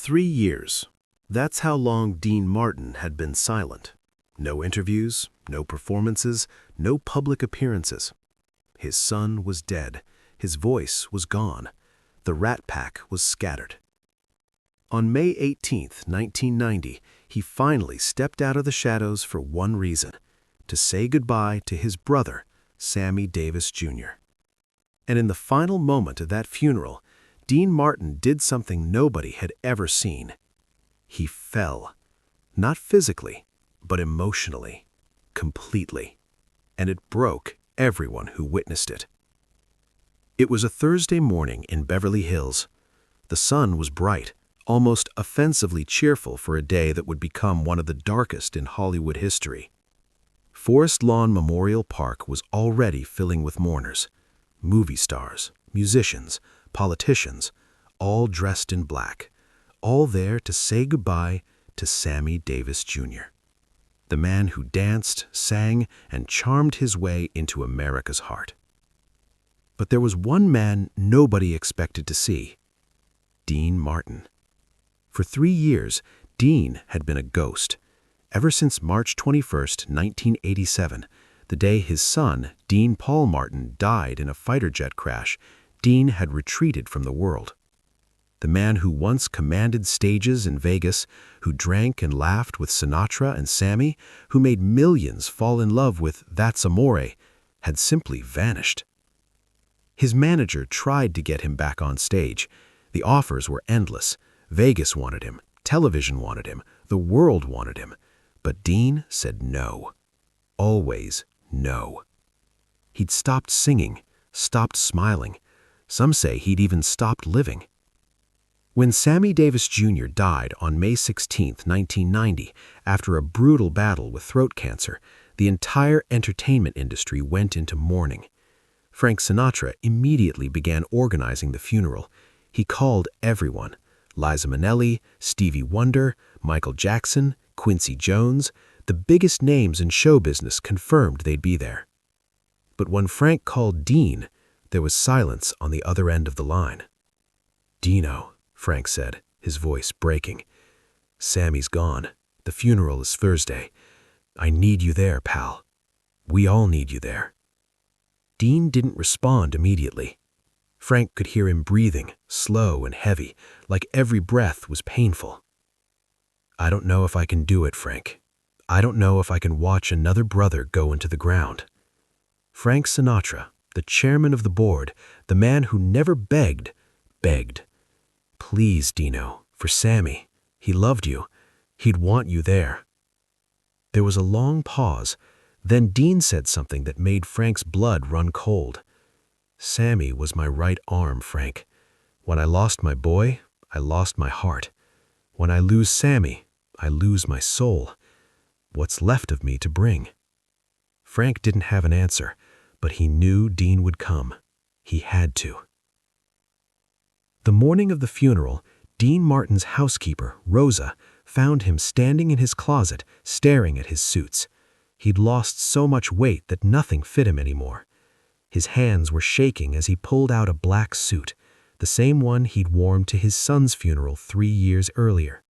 3 years. That's how long Dean Martin had been silent. No interviews, no performances, no public appearances. His son was dead. His voice was gone. The Rat Pack was scattered. On May 18, 1990, he finally stepped out of the shadows for one reason: to say goodbye to his brother, Sammy Davis Jr. And in the final moment of that funeral, Dean Martin did something nobody had ever seen. He fell. Not physically, but emotionally. Completely. And it broke everyone who witnessed it. It was a Thursday morning in Beverly Hills. The sun was bright, almost offensively cheerful for a day that would become one of the darkest in Hollywood history. Forest Lawn Memorial Park was already filling with mourners. Movie stars, musicians, politicians, all dressed in black, all there to say goodbye to Sammy Davis Jr., the man who danced, sang, and charmed his way into America's heart. But there was one man nobody expected to see: Dean Martin. For 3 years, Dean had been a ghost. Ever since March 21, 1987, the day his son, Dean Paul Martin, died in a fighter jet crash, Dean had retreated from the world. The man who once commanded stages in Vegas, who drank and laughed with Sinatra and Sammy, who made millions fall in love with That's Amore, had simply vanished. His manager tried to get him back on stage. The offers were endless. Vegas wanted him, television wanted him, the world wanted him. But Dean said no. Always no. He'd stopped singing, stopped smiling. Some say he'd even stopped living. When Sammy Davis Jr. died on May 16, 1990, after a brutal battle with throat cancer, the entire entertainment industry went into mourning. Frank Sinatra immediately began organizing the funeral. He called everyone: Liza Minnelli, Stevie Wonder, Michael Jackson, Quincy Jones. The biggest names in show business confirmed they'd be there. But when Frank called Dean, there was silence on the other end of the line. "Dino," Frank said, his voice breaking. "Sammy's gone. The funeral is Thursday. I need you there, pal. We all need you there." Dean didn't respond immediately. Frank could hear him breathing, slow and heavy, like every breath was painful. "I don't know if I can do it, Frank. I don't know if I can watch another brother go into the ground." Frank Sinatra, the chairman of the board, the man who never begged. "Please, Dino, for Sammy. He loved you. He'd want you there." There was a long pause. Then Dean said something that made Frank's blood run cold. "Sammy was my right arm, Frank. When I lost my boy, I lost my heart. When I lose Sammy, I lose my soul. What's left of me to bring?" Frank didn't have an answer, but he knew Dean would come. He had to. The morning of the funeral, Dean Martin's housekeeper, Rosa, found him standing in his closet, staring at his suits. He'd lost so much weight that nothing fit him anymore. His hands were shaking as he pulled out a black suit, the same one he'd worn to his son's funeral 3 years earlier.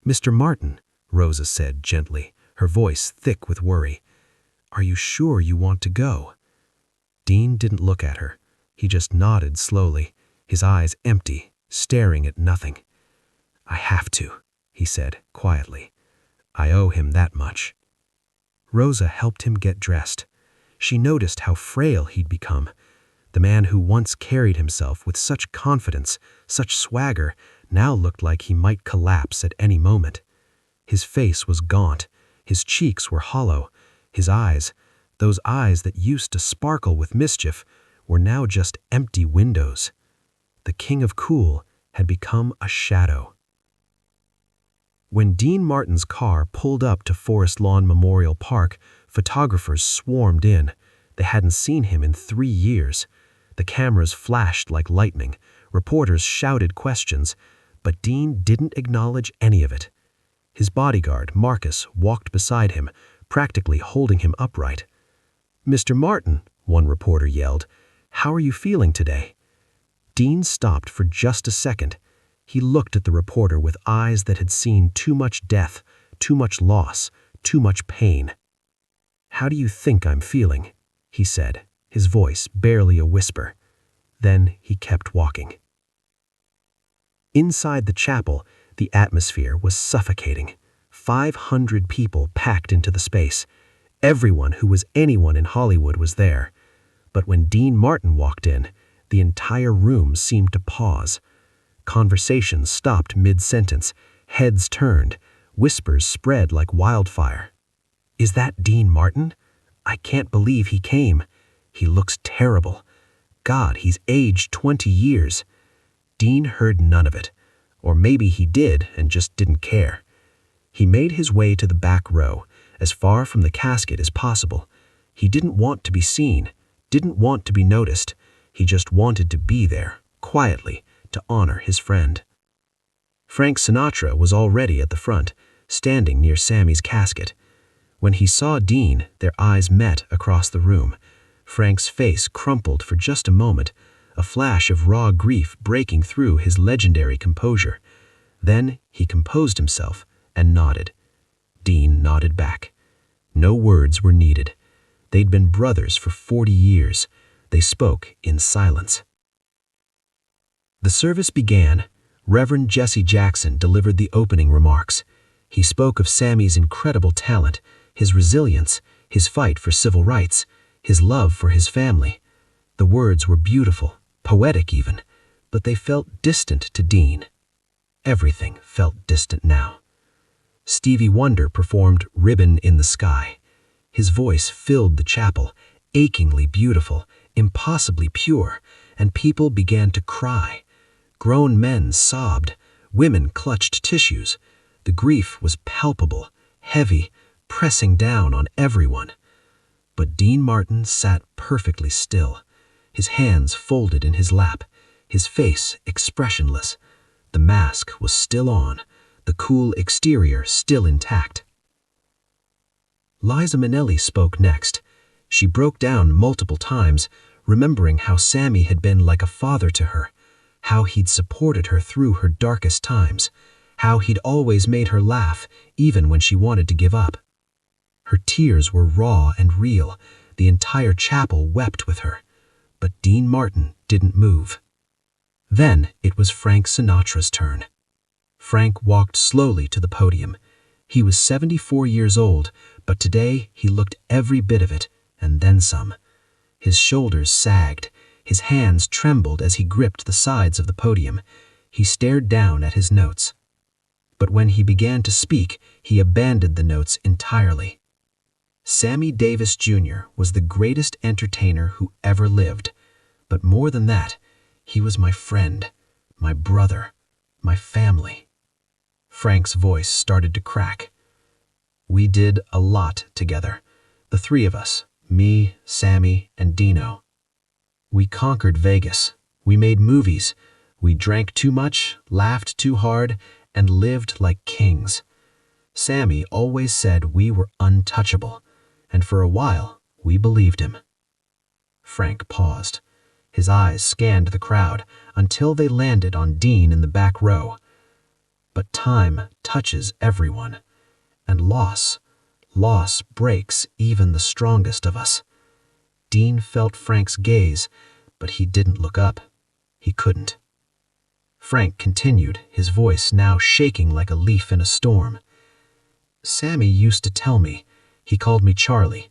"Mr. Martin," Rosa said gently, her voice thick with worry, "are you sure you want to go?" Dean didn't look at her. He just nodded slowly, his eyes empty, staring at nothing. "I have to," he said quietly. "I owe him that much." Rosa helped him get dressed. She noticed how frail he'd become. The man who once carried himself with such confidence, such swagger, now looked like he might collapse at any moment. His face was gaunt. His cheeks were hollow. His eyes, those eyes that used to sparkle with mischief, were now just empty windows. The King of Cool had become a shadow. When Dean Martin's car pulled up to Forest Lawn Memorial Park, photographers swarmed in. They hadn't seen him in 3 years. The cameras flashed like lightning. Reporters shouted questions, but Dean didn't acknowledge any of it. His bodyguard, Marcus, walked beside him, practically holding him upright. "Mr. Martin," one reporter yelled, "how are you feeling today?" Dean stopped for just a second. He looked at the reporter with eyes that had seen too much death, too much loss, too much pain. "How do you think I'm feeling?" he said, his voice barely a whisper. Then he kept walking. Inside the chapel, the atmosphere was suffocating. 500 people packed into the space. Everyone who was anyone in Hollywood was there. But when Dean Martin walked in, the entire room seemed to pause. Conversations stopped mid-sentence, heads turned, whispers spread like wildfire. "Is that Dean Martin? I can't believe he came. He looks terrible. God, he's aged 20 years. Dean heard none of it. Or maybe he did and just didn't care. He made his way to the back row, as far from the casket as possible. He didn't want to be seen, didn't want to be noticed. He just wanted to be there, quietly, to honor his friend. Frank Sinatra was already at the front, standing near Sammy's casket. When he saw Dean, their eyes met across the room. Frank's face crumpled for just a moment, a flash of raw grief breaking through his legendary composure. Then he composed himself and nodded. Dean nodded back. No words were needed. They'd been brothers for 40 years. They spoke in silence. The service began. Reverend Jesse Jackson delivered the opening remarks. He spoke of Sammy's incredible talent, his resilience, his fight for civil rights, his love for his family. The words were beautiful, poetic even, but they felt distant to Dean. Everything felt distant now. Stevie Wonder performed Ribbon in the Sky. His voice filled the chapel, achingly beautiful, impossibly pure, and people began to cry. Grown men sobbed, women clutched tissues. The grief was palpable, heavy, pressing down on everyone. But Dean Martin sat perfectly still, his hands folded in his lap, his face expressionless. The mask was still on, the cool exterior still intact. Liza Minnelli spoke next. She broke down multiple times, remembering how Sammy had been like a father to her, how he'd supported her through her darkest times, how he'd always made her laugh even when she wanted to give up. Her tears were raw and real. The entire chapel wept with her. But Dean Martin didn't move. Then it was Frank Sinatra's turn. Frank walked slowly to the podium. He was 74 years old, but today he looked every bit of it, and then some. His shoulders sagged. His hands trembled as he gripped the sides of the podium. He stared down at his notes. But when he began to speak, he abandoned the notes entirely. Sammy Davis Jr. was the greatest entertainer who ever lived. But more than that, he was my friend, my brother, my family. Frank's voice started to crack. We did a lot together, the three of us, me, Sammy, and Dino. We conquered Vegas. We made movies. We drank too much, laughed too hard, and lived like kings. Sammy always said we were untouchable, and for a while, we believed him. Frank paused. His eyes scanned the crowd until they landed on Dean in the back row. But time touches everyone, and loss breaks even the strongest of us. Dean felt Frank's gaze, but he didn't look up. He couldn't. Frank continued, his voice now shaking like a leaf in a storm. Sammy used to tell me, he called me Charlie.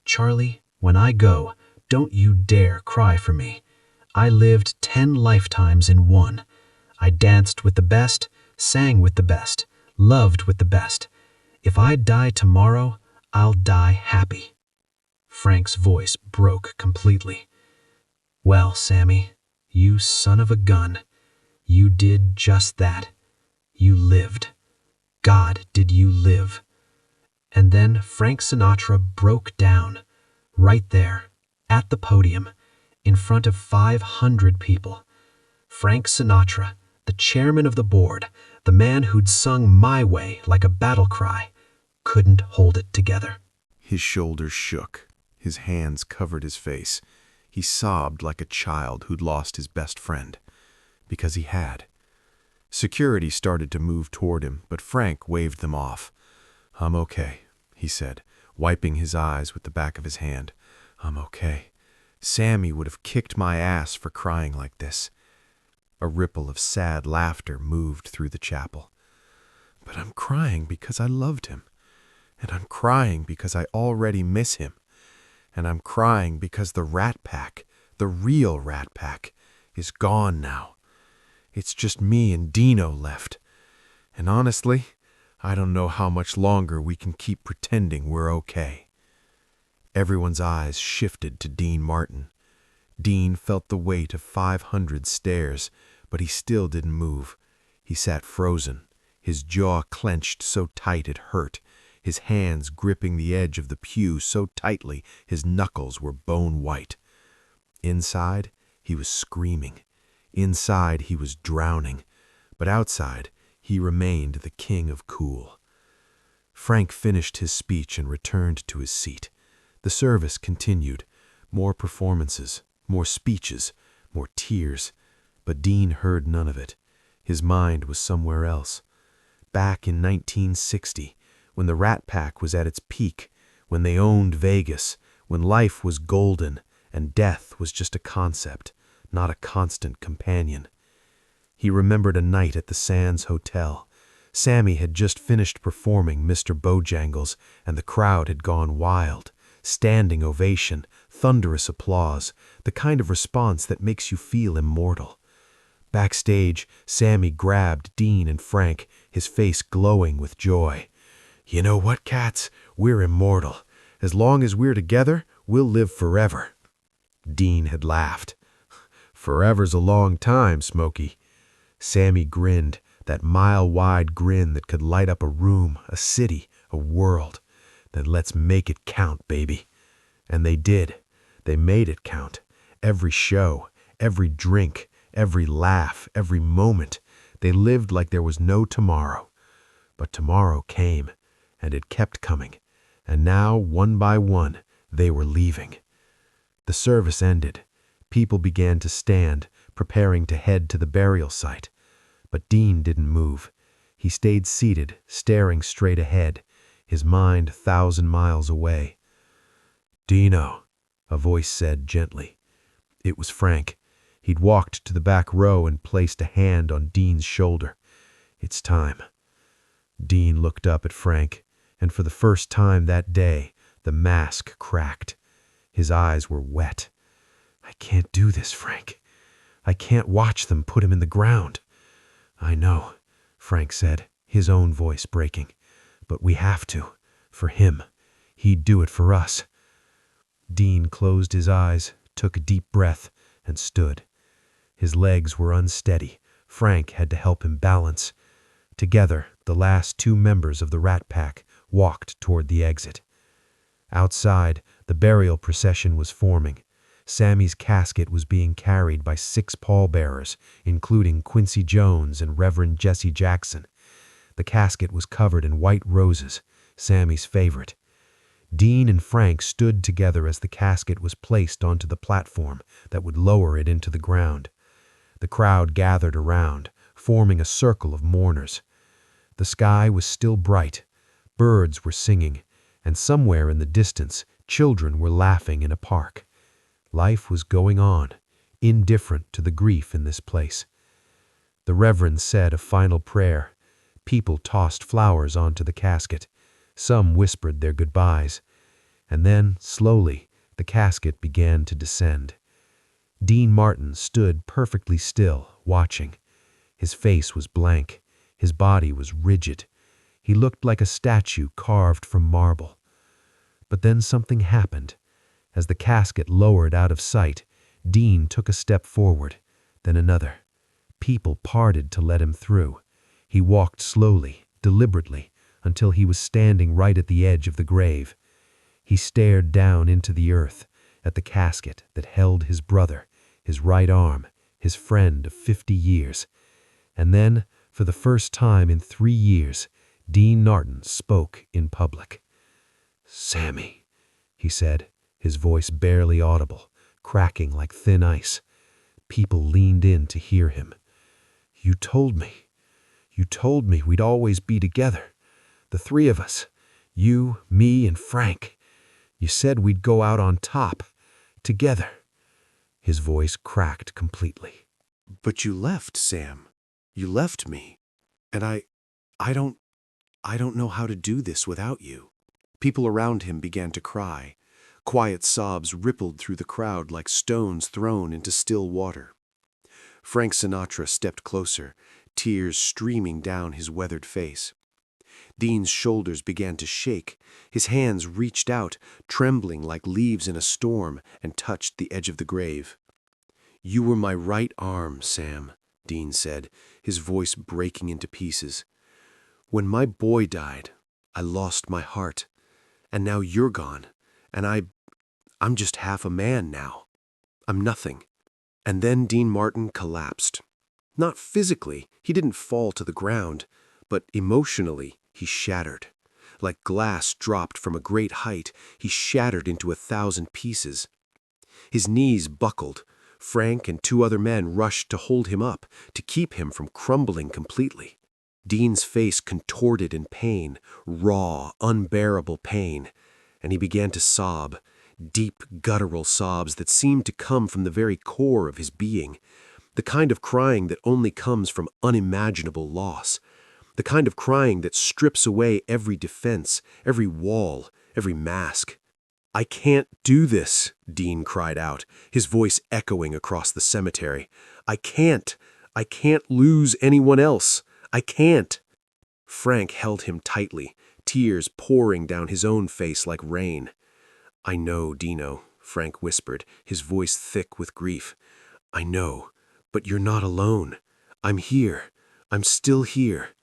Charlie, when I go, don't you dare cry for me. I lived 10 lifetimes in one. I danced with the best, sang with the best, loved with the best. If I die tomorrow, I'll die happy. Frank's voice broke completely. Well, Sammy, you son of a gun, you did just that. You lived. God, did you live. And then Frank Sinatra broke down, right there, at the podium, in front of 500 people. Frank Sinatra, the chairman of the board, the man who'd sung My Way like a battle cry, couldn't hold it together. His shoulders shook. His hands covered his face. He sobbed like a child who'd lost his best friend. Because he had. Security started to move toward him, but Frank waved them off. "I'm okay," he said, wiping his eyes with the back of his hand. "I'm okay. Sammy would have kicked my ass for crying like this." A ripple of sad laughter moved through the chapel. "But I'm crying because I loved him. And I'm crying because I already miss him. And I'm crying because the Rat Pack, the real Rat Pack, is gone now. It's just me and Dino left. And honestly, I don't know how much longer we can keep pretending we're okay." Everyone's eyes shifted to Dean Martin. Dean felt the weight of 500 stares, but he still didn't move. He sat frozen, his jaw clenched so tight it hurt, his hands gripping the edge of the pew so tightly his knuckles were bone white. Inside, he was screaming. Inside, he was drowning. But outside, he remained the king of cool. Frank finished his speech and returned to his seat. The service continued. More performances, more speeches, more tears. But Dean heard none of it. His mind was somewhere else. Back in 1960, when the Rat Pack was at its peak, when they owned Vegas, when life was golden and death was just a concept, not a constant companion. He remembered a night at the Sands Hotel. Sammy had just finished performing Mr. Bojangles, and the crowd had gone wild. Standing ovation, thunderous applause, the kind of response that makes you feel immortal. Backstage, Sammy grabbed Dean and Frank, his face glowing with joy. "You know what, cats? We're immortal. As long as we're together, we'll live forever." Dean had laughed. "Forever's a long time, Smokey." Sammy grinned, that mile-wide grin that could light up a room, a city, a world. "Then let's make it count, baby." And they did. They made it count. Every show, every drink, every laugh, every moment. They lived like there was no tomorrow. But tomorrow came, and it kept coming. And now, one by one, they were leaving. The service ended. People began to stand, preparing to head to the burial site. But Dean didn't move. He stayed seated, staring straight ahead, his mind 1,000 miles away. "Dino," a voice said gently. It was Frank. He'd walked to the back row and placed a hand on Dean's shoulder. "It's time." Dean looked up at Frank, and for the first time that day, the mask cracked. His eyes were wet. "I can't do this, Frank. I can't watch them put him in the ground." "I know," Frank said, his own voice breaking. "But we have to. For him. He'd do it for us." Dean closed his eyes, took a deep breath, and stood. His legs were unsteady. Frank had to help him balance. Together, the last two members of the Rat Pack walked toward the exit. Outside, the burial procession was forming. Sammy's casket was being carried by 6 pallbearers, including Quincy Jones and Reverend Jesse Jackson. The casket was covered in white roses, Sammy's favorite. Dean and Frank stood together as the casket was placed onto the platform that would lower it into the ground. The crowd gathered around, forming a circle of mourners. The sky was still bright. Birds were singing, and somewhere in the distance, children were laughing in a park. Life was going on, indifferent to the grief in this place. The Reverend said a final prayer. People tossed flowers onto the casket. Some whispered their goodbyes. And then, slowly, the casket began to descend. Dean Martin stood perfectly still, watching. His face was blank. His body was rigid. He looked like a statue carved from marble. But then something happened. As the casket lowered out of sight, Dean took a step forward, then another. People parted to let him through. He walked slowly, deliberately, until he was standing right at the edge of the grave. He stared down into the earth, at the casket that held his brother, his right arm, his friend of 50 years. And then, for the first time in 3 years, Dean Martin spoke in public. "Sammy," he said, his voice barely audible, cracking like thin ice. People leaned in to hear him. "You told me. You told me we'd always be together. The three of us. You, me, and Frank. You said we'd go out on top. Together." His voice cracked completely. "But you left, Sam. You left me. And I don't know how to do this without you." People around him began to cry. Quiet sobs rippled through the crowd like stones thrown into still water. Frank Sinatra stepped closer, tears streaming down his weathered face. Dean's shoulders began to shake. His hands reached out, trembling like leaves in a storm, and touched the edge of the grave. "You were my right arm, Sam," Dean said, his voice breaking into pieces. "When my boy died, I lost my heart. And now you're gone, and I'm just half a man now. I'm nothing." And then Dean Martin collapsed. Not physically, he didn't fall to the ground, but emotionally, he shattered. Like glass dropped from a great height, he shattered into 1,000 pieces. His knees buckled. Frank and 2 other men rushed to hold him up, to keep him from crumbling completely. Dean's face contorted in pain, raw, unbearable pain, and he began to sob, deep, guttural sobs that seemed to come from the very core of his being, the kind of crying that only comes from unimaginable loss, the kind of crying that strips away every defense, every wall, every mask. "I can't do this," Dean cried out, his voice echoing across the cemetery. I can't lose anyone else. I can't." Frank held him tightly, tears pouring down his own face like rain. "I know, Dino," Frank whispered, his voice thick with grief. "I know, but you're not alone. I'm here. I'm still here."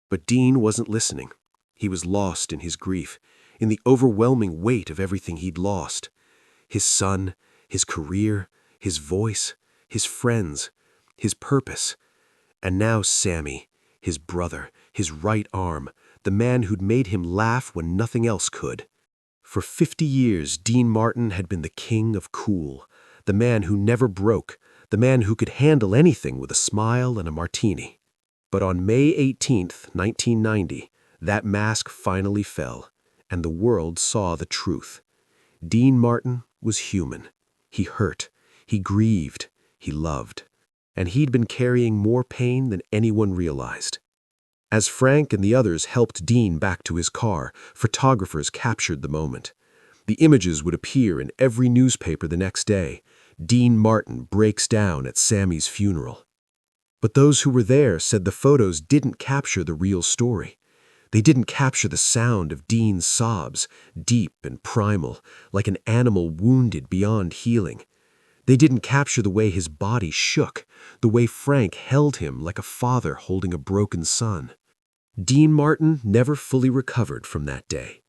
But Dean wasn't listening. He was lost in his grief, in the overwhelming weight of everything he'd lost. His son, his career, his voice, his friends, his purpose. And now Sammy, his brother, his right arm, the man who'd made him laugh when nothing else could. For 50 years, Dean Martin had been the king of cool, the man who never broke, the man who could handle anything with a smile and a martini. But on May 18th, 1990, that mask finally fell, and the world saw the truth. Dean Martin was human. He hurt, he grieved, he loved. And he'd been carrying more pain than anyone realized. As Frank and the others helped Dean back to his car, photographers captured the moment. The images would appear in every newspaper the next day. Dean Martin breaks down at Sammy's funeral. But those who were there said the photos didn't capture the real story. They didn't capture the sound of Dean's sobs, deep and primal, like an animal wounded beyond healing. They didn't capture the way his body shook, the way Frank held him like a father holding a broken son. Dean Martin never fully recovered from that day.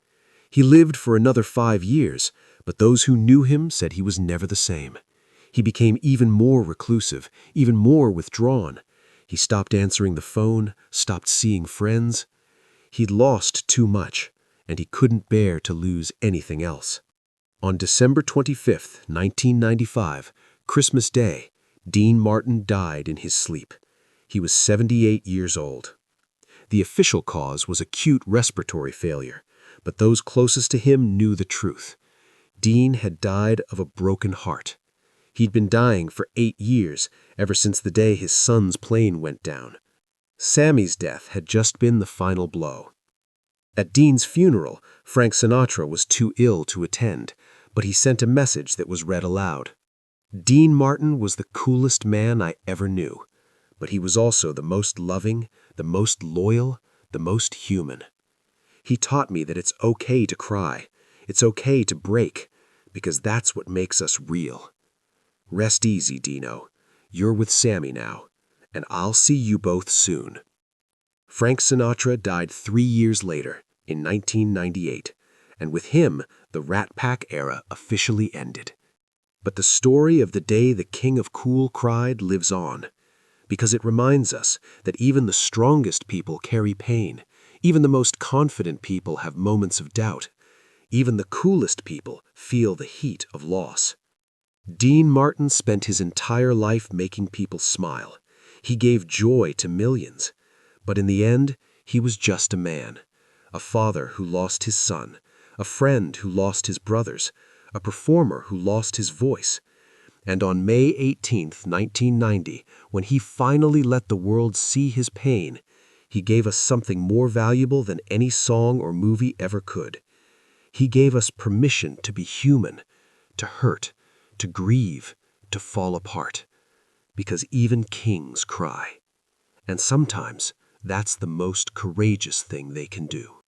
He lived for another 5 years, but those who knew him said he was never the same. He became even more reclusive, even more withdrawn. He stopped answering the phone, stopped seeing friends. He'd lost too much, and he couldn't bear to lose anything else. On December 25th, 1995, Christmas Day, Dean Martin died in his sleep. He was 78 years old. The official cause was acute respiratory failure, but those closest to him knew the truth. Dean had died of a broken heart. He'd been dying for 8 years, ever since the day his son's plane went down. Sammy's death had just been the final blow. At Dean's funeral, Frank Sinatra was too ill to attend, but he sent a message that was read aloud. "Dean Martin was the coolest man I ever knew, but he was also the most loving, the most loyal, the most human. He taught me that it's okay to cry, it's okay to break, because that's what makes us real. Rest easy, Dino. You're with Sammy now, and I'll see you both soon." Frank Sinatra died 3 years later, in 1998, and with him, the Rat Pack era officially ended. But the story of the day the King of Cool cried lives on, because it reminds us that even the strongest people carry pain, even the most confident people have moments of doubt, even the coolest people feel the heat of loss. Dean Martin spent his entire life making people smile. He gave joy to millions. But in the end, he was just a man. A father who lost his son, a friend who lost his brothers, a performer who lost his voice. And on May 18th, 1990, when he finally let the world see his pain, he gave us something more valuable than any song or movie ever could. He gave us permission to be human, to hurt, to grieve, to fall apart. Because even kings cry. And sometimes that's the most courageous thing they can do.